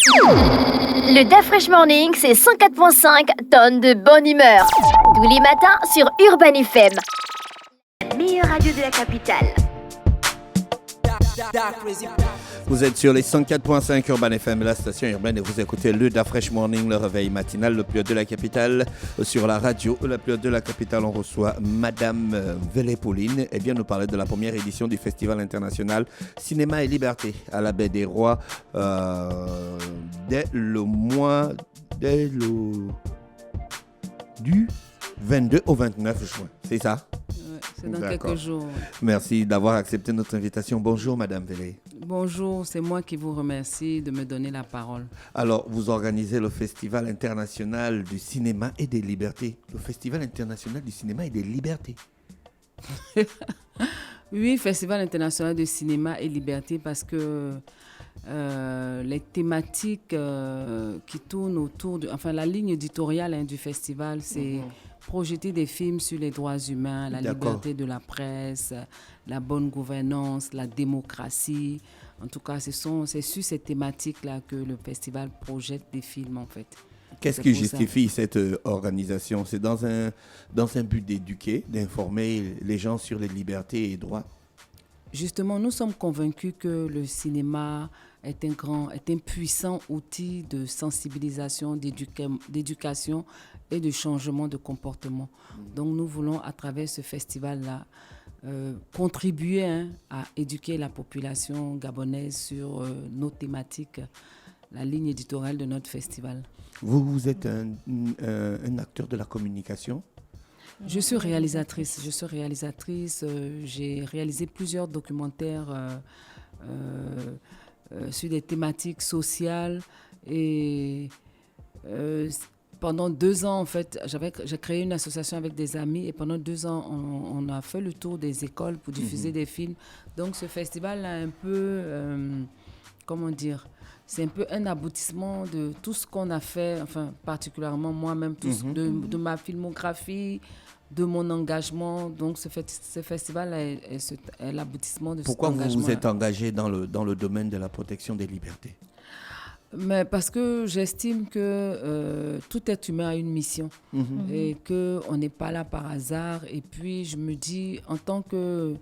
Le DAF Fresh Morning, c'est 104.5 tonnes de bonne humeur. Tous les matins sur Urban FM. La meilleure radio de la capitale. Vous êtes sur les 104.5 Urban FM, la station urbaine, et vous écoutez le DAF Fresh Morning, le réveil matinal, le plus haut de la capitale. Sur la radio, le plus haut de la capitale, on reçoit Madame Vélé Pauline. Elle vient nous parler de la première édition du Festival international Cinéma et Liberté à la Baie des Rois dès le du 22 au 29 juin. C'est ça? C'est dans quelques jours. Merci d'avoir accepté notre invitation. Bonjour Madame Vélé. Bonjour, c'est moi qui vous remercie de me donner la parole. Alors, vous organisez le Festival international du cinéma et des libertés. Le Festival international du cinéma et des libertés. Oui, Festival international du cinéma et liberté, parce que les thématiques qui tournent autour de... Enfin, la ligne éditoriale du festival, c'est projeter des films sur les droits humains, la liberté de la presse, la bonne gouvernance, la démocratie. En tout cas, c'est sur ces thématiques-là que le festival projette des films, en fait. Qu'est-ce qui justifie cette organisation? C'est dans un but d'éduquer, d'informer les gens sur les libertés et droits? Justement, nous sommes convaincus que le cinéma est un puissant outil de sensibilisation, d'éducation et de changement de comportement. Donc nous voulons, à travers ce festival-là, contribuer à éduquer la population gabonaise sur nos thématiques, la ligne éditoriale de notre festival. Vous êtes un acteur de la communication? Je suis réalisatrice. J'ai réalisé plusieurs documentaires sur des thématiques sociales et pendant 2 ans, en fait, j'ai créé une association avec des amis et pendant 2 ans, on a fait le tour des écoles pour diffuser des films. Donc ce festival a un peu, comment dire, c'est un peu un aboutissement de tout ce qu'on a fait, enfin particulièrement moi-même, de ma filmographie, de mon engagement. Donc ce festival est l'aboutissement de cet engagement. Pourquoi vous vous êtes engagé dans le domaine de la protection des libertés? Mais parce que j'estime que tout être humain a une mission et qu'on n'est pas là par hasard. Et puis je me dis, en tant que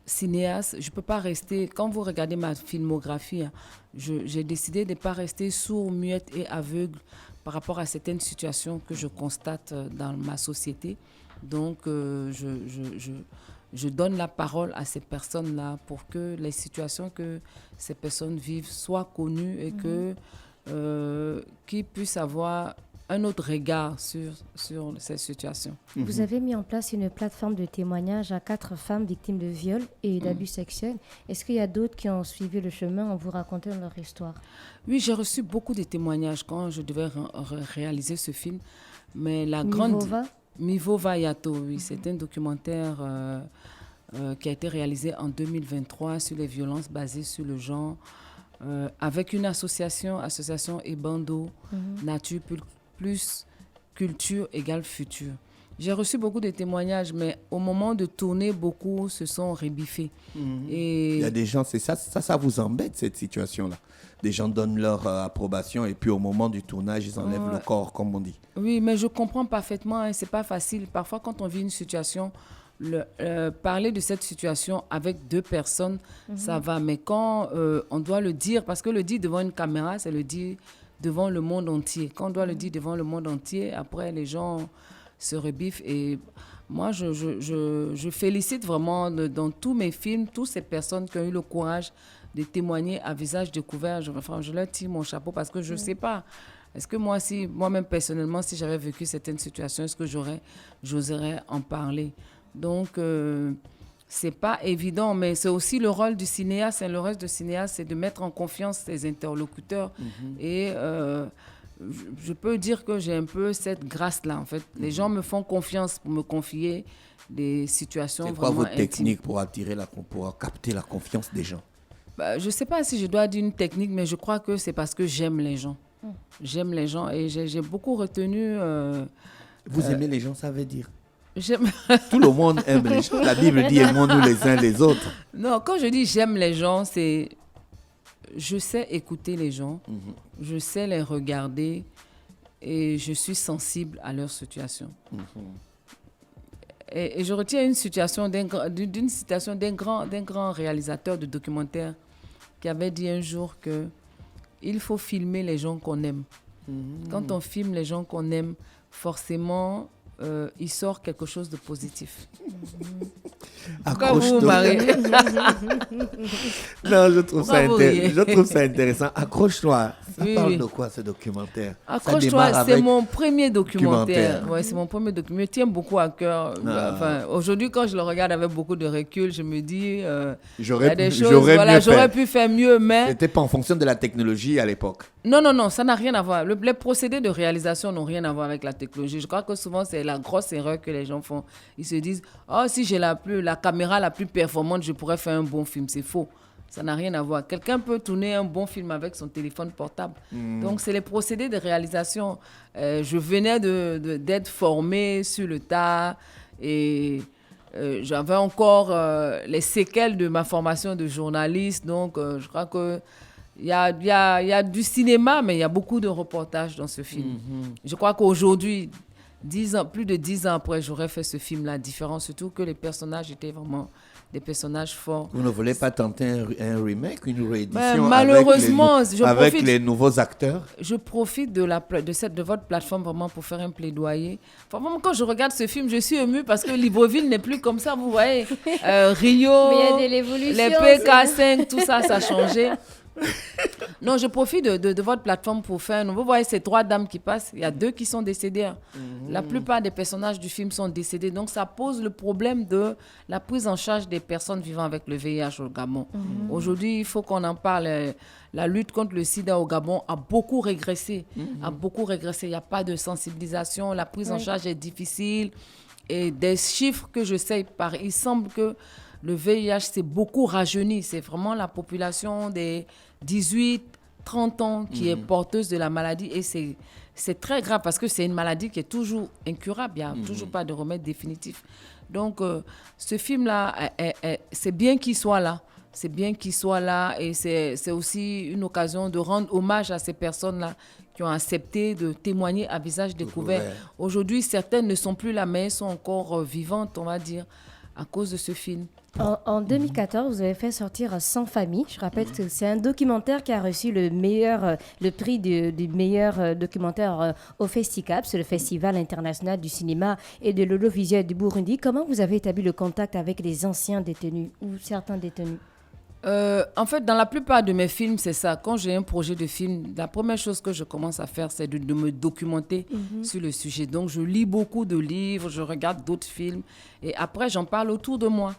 cinéaste, je ne peux pas rester... Quand vous regardez ma filmographie, j'ai décidé de ne pas rester sourd, muette et aveugle par rapport à certaines situations que je constate dans ma société. Donc, je donne la parole à ces personnes-là pour que les situations que ces personnes vivent soient connues et qu'ils puissent avoir un autre regard sur ces situations. Vous avez mis en place une plateforme de témoignage à 4 femmes victimes de viol et d'abus sexuels. Est-ce qu'il y a d'autres qui ont suivi le chemin en vous racontant leur histoire? Oui, j'ai reçu beaucoup de témoignages quand je devais réaliser ce film. Mais la Mivova Yato, oui, c'est un documentaire qui a été réalisé en 2023 sur les violences basées sur le genre, avec une association Ebando, Nature plus Culture égale Futur. J'ai reçu beaucoup de témoignages, mais au moment de tourner, beaucoup se sont rébiffés. Et il y a des gens, c'est ça vous embête, cette situation-là. Des gens donnent leur approbation et puis au moment du tournage, ils enlèvent le corps, comme on dit. Oui, mais je comprends parfaitement, c'est pas facile. Parfois, quand on vit une situation, parler de cette situation avec 2 personnes, ça va. Mais quand on doit le dire, parce que le dire devant une caméra, c'est le dire devant le monde entier. Quand on doit le dire devant le monde entier, après, les gens se rebiffent. Et moi, je félicite vraiment dans tous mes films, toutes ces personnes qui ont eu le courage de témoigner à visage découvert. Je leur tire mon chapeau parce que je ne sais pas. Est-ce que moi-même personnellement, si j'avais vécu certaines situations, est-ce que j'oserais en parler? Donc, c'est pas évident, mais c'est aussi le rôle du cinéaste. Le rôle du cinéaste, c'est de mettre en confiance ses interlocuteurs. Et je peux dire que j'ai un peu cette grâce-là, en fait. Les gens me font confiance pour me confier des situations vraiment intimes. C'est quoi votre technique pour capter la confiance des gens? Je ne sais pas si je dois dire une technique, mais je crois que c'est parce que j'aime les gens. J'aime les gens et j'ai beaucoup retenu... Vous aimez les gens, ça veut dire? J'aime... Tout le monde aime les gens. La Bible dit aimons-nous les uns les autres. Non, quand je dis j'aime les gens, c'est... je sais écouter les gens, je sais les regarder et je suis sensible à leur situation. Et je retiens une citation d'une citation d'un grand réalisateur de documentaire qui avait dit un jour que il faut filmer les gens qu'on aime. Quand on filme les gens qu'on aime, forcément, il sort quelque chose de positif. Accroche-toi. Non, je trouve ça intéressant. Accroche-toi. Ça parle de quoi, ce documentaire? Accroche-toi, c'est mon premier documentaire. Ouais, c'est mon premier documentaire. Il me tient beaucoup à cœur. Aujourd'hui, quand je le regarde avec beaucoup de recul, je me dis, il y a des choses, j'aurais pu faire mieux, mais... C'était pas en fonction de la technologie à l'époque. Non, ça n'a rien à voir. Les procédés de réalisation n'ont rien à voir avec la technologie. Je crois que souvent, c'est la grosse erreur que les gens font. Ils se disent, si j'ai la caméra la plus performante, je pourrais faire un bon film. C'est faux. Ça n'a rien à voir. Quelqu'un peut tourner un bon film avec son téléphone portable. Donc, c'est les procédés de réalisation. Je venais d'être formée sur le tas et j'avais encore les séquelles de ma formation de journaliste. Donc, je crois que il y a du cinéma, mais il y a beaucoup de reportages dans ce film. Je crois qu'aujourd'hui, plus de 10 ans après, j'aurais fait ce film-là différent, surtout que les personnages étaient vraiment des personnages forts. Vous ne voulez pas tenter un remake, une réédition malheureusement, avec les nouveaux acteurs? Je profite de votre plateforme vraiment pour faire un plaidoyer. Enfin, vraiment, quand je regarde ce film, je suis émue parce que Libreville n'est plus comme ça, vous voyez. Rio, les PK5, tout ça, ça a changé. Non, je profite de votre plateforme pour faire... Vous voyez ces 3 dames qui passent, il y a 2 qui sont décédées. La plupart des personnages du film sont décédés. Donc, ça pose le problème de la prise en charge des personnes vivant avec le VIH au Gabon. Aujourd'hui, il faut qu'on en parle. La lutte contre le sida au Gabon a beaucoup régressé. Il n'y a pas de sensibilisation. La prise en charge est difficile. Et des chiffres que je sais, il semble que le VIH s'est beaucoup rajeuni. C'est vraiment la population des 18-30 ans qui est porteuse de la maladie. Et c'est très grave parce que c'est une maladie qui est toujours incurable. Il n'y a toujours pas de remède définitif. Donc, ce film-là, c'est bien qu'il soit là. C'est bien qu'il soit là. Et c'est aussi une occasion de rendre hommage à ces personnes-là qui ont accepté de témoigner à visage découvert. Aujourd'hui, certaines ne sont plus là, mais elles sont encore vivantes, on va dire, à cause de ce film. En 2014, vous avez fait sortir Sans famille. Je rappelle que c'est un documentaire qui a reçu le prix du meilleur documentaire au Festicap, c'est le Festival international du cinéma et de l'audiovisuel du Burundi. Comment vous avez établi le contact avec les anciens détenus ou certains détenus? En fait, dans la plupart de mes films, c'est ça. Quand j'ai un projet de film, la première chose que je commence à faire, c'est de me documenter sur le sujet. Donc, je lis beaucoup de livres, je regarde d'autres films et après, j'en parle autour de moi.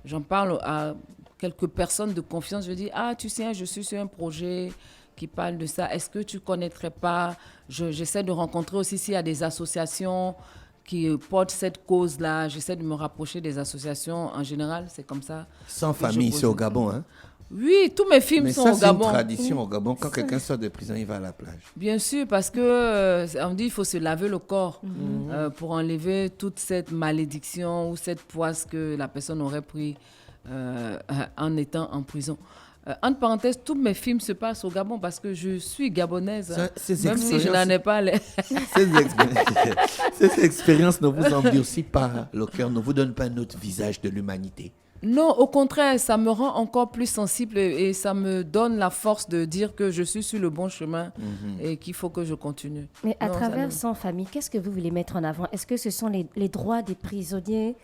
J'en parle à quelques personnes de confiance. Je dis, tu sais, je suis sur un projet qui parle de ça. Est-ce que tu ne connaîtrais pas? J'essaie de rencontrer aussi s'il y a des associations qui portent cette cause-là. J'essaie de me rapprocher des associations. En général, c'est comme ça. Sans famille, c'est au Gabon, hein? Oui, tous mes films sont au Gabon. Mais ça, c'est une tradition au Gabon. Quand quelqu'un sort de prison, il va à la plage. Bien sûr, parce qu'on dit qu'il faut se laver le corps pour enlever toute cette malédiction ou cette poisse que la personne aurait pris en étant en prison. Entre parenthèses, tous mes films se passent au Gabon parce que je suis gabonaise, même si je n'en ai pas les... Ces expériences ne vous endurcissent pas le cœur, ne vous donnent pas un autre visage de l'humanité? Non, au contraire, ça me rend encore plus sensible et ça me donne la force de dire que je suis sur le bon chemin et qu'il faut que je continue. Mais à travers Sans famille, qu'est-ce que vous voulez mettre en avant? Est-ce que ce sont les droits des prisonniers?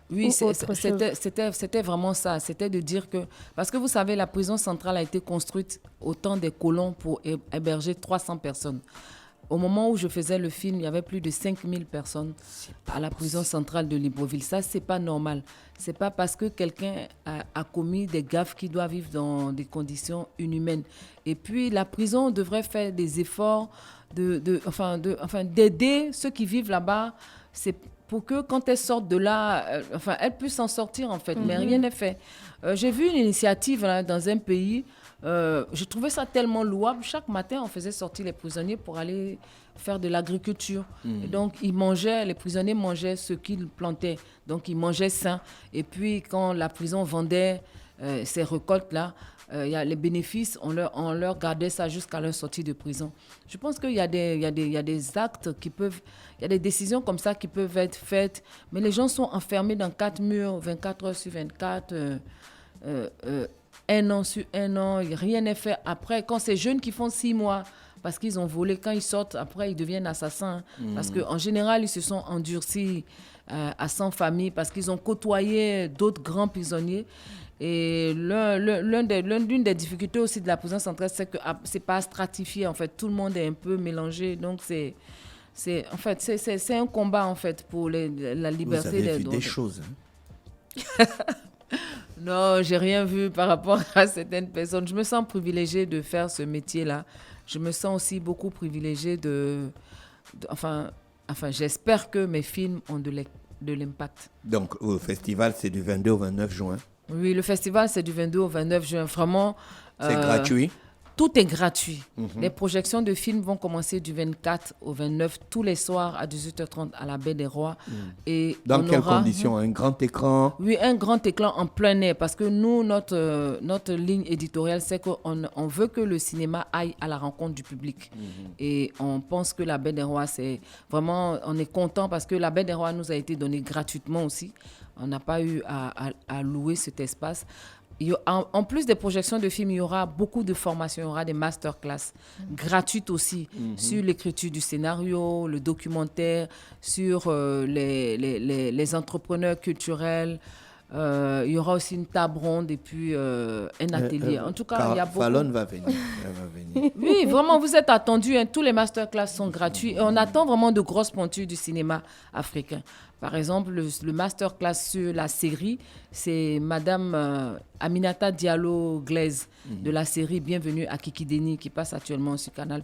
Oui, c'était vraiment ça. C'était de dire que... Parce que vous savez, la prison centrale a été construite au temps des colons pour héberger 300 personnes. Au moment où je faisais le film, il y avait plus de 5000 personnes à la prison centrale de Libreville. Ça, c'est pas normal. C'est pas parce que quelqu'un a commis des gaffes qu'il doit vivre dans des conditions inhumaines. Et puis, la prison devrait faire des efforts d'aider ceux qui vivent là-bas. C'est pour que quand elles sortent de là, elles puissent s'en sortir, en fait. Mais rien n'est fait. J'ai vu une initiative là, dans un pays... je trouvais ça tellement louable. Chaque matin, on faisait sortir les prisonniers pour aller faire de l'agriculture. Et donc, les prisonniers mangeaient ce qu'ils plantaient. Donc, ils mangeaient sain. Et puis, quand la prison vendait ces récoltes-là, y a les bénéfices, on leur gardait ça jusqu'à leur sortie de prison. Je pense qu'il y a des actes qui peuvent... Il y a des décisions comme ça qui peuvent être faites, mais les gens sont enfermés dans 4 murs, 24 heures sur 24, un an sur un an, rien n'est fait. Après, quand ces jeunes qui font 6 mois, parce qu'ils ont volé, quand ils sortent, après, ils deviennent assassins. Parce qu'en général, ils se sont endurcis à sans famille, parce qu'ils ont côtoyé d'autres grands prisonniers. Et l'une des difficultés aussi de la prison centrale, c'est que c'est pas stratifié, en fait. Tout le monde est un peu mélangé, donc c'est un combat, en fait, pour la liberté. Vous avez vu des choses, hein? Non, j'ai rien vu par rapport à certaines personnes. Je me sens privilégiée de faire ce métier-là. Je me sens aussi beaucoup privilégiée enfin, j'espère que mes films ont de l'impact. Donc, au festival, c'est du 22 au 29 juin. Oui, le festival, c'est du 22 au 29 juin. Vraiment. C'est gratuit? Tout est gratuit. Les projections de films vont commencer du 24 au 29, tous les soirs à 18h30 à la Baie des Rois. Et dans quelles conditions? Un grand écran? Oui, un grand écran en plein air. Parce que nous, notre ligne éditoriale, c'est qu'on veut que le cinéma aille à la rencontre du public. Et on pense que la Baie des Rois, c'est vraiment... On est content parce que la Baie des Rois nous a été donnée gratuitement aussi. On n'a pas eu à louer cet espace. En plus des projections de films, il y aura beaucoup de formations, il y aura des masterclass gratuites aussi sur l'écriture du scénario, le documentaire, sur les entrepreneurs culturels. Il y aura aussi une table ronde et puis un atelier. En tout cas, il y a beaucoup. Fallon va venir. Elle va venir. Oui, vraiment, vous êtes attendus. Hein. Tous les masterclass sont gratuits. Et on attend vraiment de grosses pointures du cinéma africain. Par exemple, le masterclass sur la série, c'est Madame Aminata Diallo-Glaise de la série Bienvenue à Kikideni qui passe actuellement sur Canal+.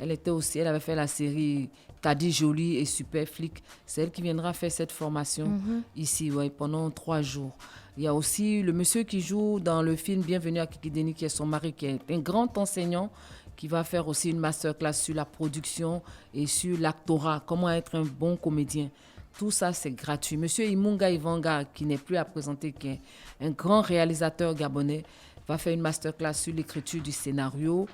Elle avait fait la série Kadi Jolie et Super Flic. C'est elle qui viendra faire cette formation ici pendant 3 jours. Il y a aussi le monsieur qui joue dans le film Bienvenue à Kikideni, qui est son mari, qui est un grand enseignant, qui va faire aussi une masterclass sur la production et sur l'actorat, comment être un bon comédien. Tout ça, c'est gratuit. Monsieur Imunga Ivanga, qui n'est plus à présenter, qui est un grand réalisateur gabonais, va faire une masterclass sur l'écriture du scénario.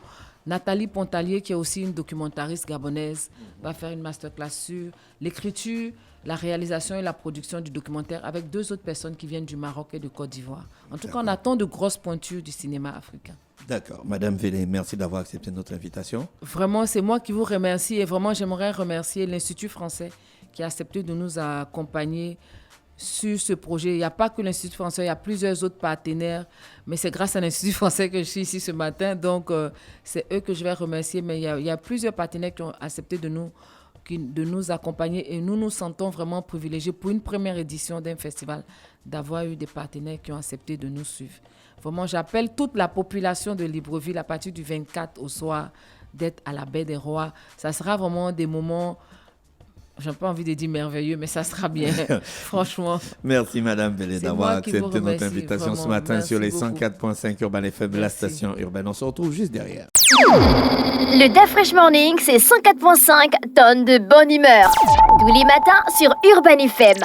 Nathalie Pontalier, qui est aussi une documentariste gabonaise, va faire une masterclass sur l'écriture, la réalisation et la production du documentaire avec 2 autres personnes qui viennent du Maroc et de Côte d'Ivoire. En tout cas, on attend de grosses pointures du cinéma africain. D'accord. Madame Vélé, merci d'avoir accepté notre invitation. Vraiment, c'est moi qui vous remercie et vraiment, j'aimerais remercier l'Institut français qui a accepté de nous accompagner sur ce projet. Il n'y a pas que l'Institut français, il y a plusieurs autres partenaires, mais c'est grâce à l'Institut français que je suis ici ce matin, donc c'est eux que je vais remercier, mais il y a plusieurs partenaires qui ont accepté de nous accompagner et nous nous sentons vraiment privilégiés pour une première édition d'un festival d'avoir eu des partenaires qui ont accepté de nous suivre. Vraiment, j'appelle toute la population de Libreville à partir du 24 au soir d'être à la Baie des Rois. Ça sera vraiment des moments... J'ai pas envie de dire merveilleux, mais ça sera bien, franchement. Merci Madame Vélé d'avoir accepté notre invitation vraiment. Ce matin. Merci sur les beaucoup. 104.5 Urban FM, la station urbaine. On se retrouve juste derrière. Le DA Fresh Morning, c'est 104.5 tonnes de bonne humeur. Tous les matins sur Urban FM.